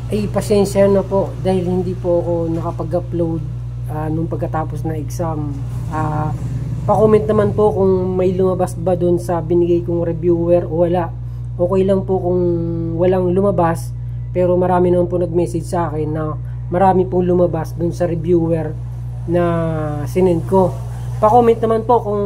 Ay, pasensya na po dahil hindi po ako nakapag-upload nung pagkatapos na exam. Pa-comment naman po kung may lumabas ba dun sa binigay kong reviewer o wala. Okay lang po kung walang lumabas, pero marami naman po nag-message sa akin na marami pong lumabas dun sa reviewer na sinend ko. Pa-comment naman po kung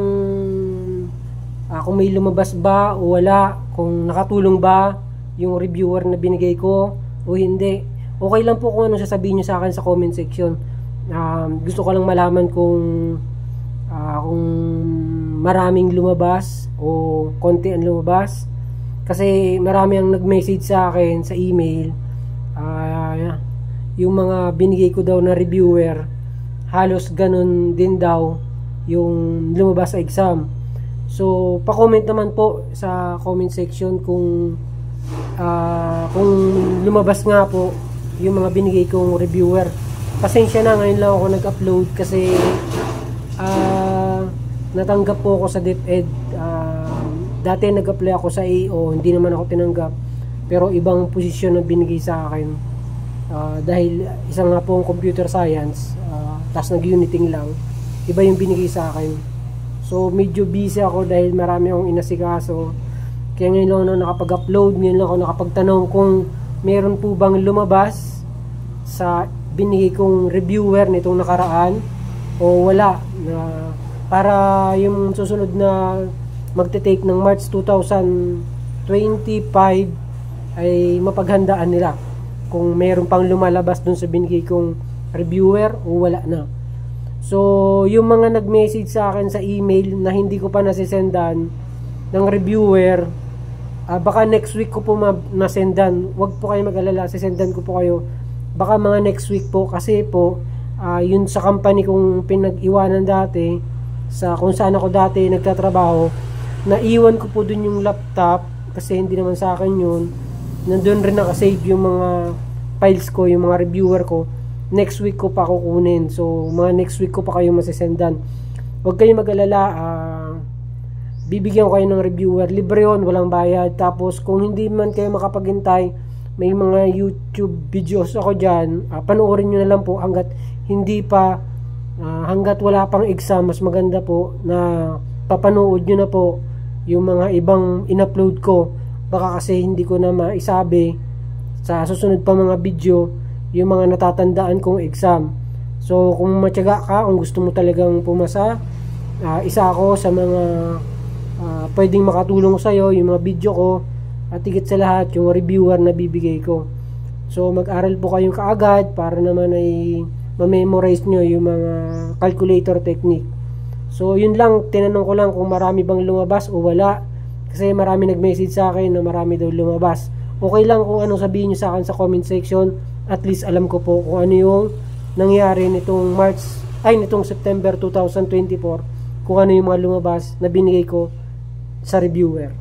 may lumabas ba o wala, kung nakatulong ba yung reviewer na binigay ko o hindi. Okay lang po kung ano sasabihin nyo sa akin sa comment section. Gusto ko lang malaman kung maraming lumabas o konti ang lumabas, kasi marami ang nag-message sa akin sa email. Yung mga binigay ko daw na reviewer, halos ganun din daw yung lumabas sa exam. So pa-comment naman po sa comment section kung lumabas nga po yung mga binigay kong reviewer. Pasensya na, ngayon lang ako nag-upload kasi natanggap po ako sa DepEd. Dati nag-apply ako sa AO, hindi naman ako tinanggap, pero ibang posisyon ang binigay sa akin. Dahil isang nga po computer science, tapos nag-uniting lang, iba yung binigay sa akin. So medyo busy ako dahil marami akong inasikaso. Kaya ngayon lang ako nakapag-upload, ngayon lang ako nakapagtanong kung meron po bang lumabas sa binigay kong reviewer nitong nakaraan o wala, na para yung susunod na magte-take ng March 2025 ay mapaghandaan nila kung meron pang lumalabas dun sa binigay kong reviewer o wala na. So yung mga nag-message sa akin sa email na hindi ko pa nasisendan ng reviewer, baka next week ko po nasendan. Huwag po kayo mag-alala, sisendan ko po kayo baka mga next week po, kasi po yun sa company kong pinag-iwanan dati, sa kung saan ako dati nagtatrabaho, naiwan ko po dun yung laptop kasi hindi naman sa akin yun. Nandun rin nakasave yung mga files ko, yung mga reviewer ko. Next week ko pa kukunin, so mga next week ko pa kayo masisendan. Huwag kayo mag-alala, bibigyan ko kayo ng reviewer, libre yun, walang bayad. Tapos kung hindi man kayo makapaghintay, may mga YouTube videos ako dyan, panoorin nyo na lang po hanggat wala pang exam. Mas maganda po na papanood nyo na po yung mga ibang in-upload ko, baka kasi hindi ko na maisabi sa susunod pa mga video yung mga natatandaan kong exam. So kung matyaga ka, kung gusto mo talagang pumasa, isa ako sa mga pwedeng makatulong sa'yo, yung mga video ko, at higit sa lahat yung reviewer na bibigay ko. So mag-aral po kayong kaagad para naman ay ma-memorize nyo yung mga calculator technique. So yun lang, tinanong ko lang kung marami bang lumabas o wala, kasi marami nag-message sa akin na marami daw lumabas. Okay lang kung anong sabihin nyo sa akin sa comment section, at least alam ko po kung ano yung nangyari nitong September 2024, kung ano yung mga lumabas na binigay ko sa reviewer.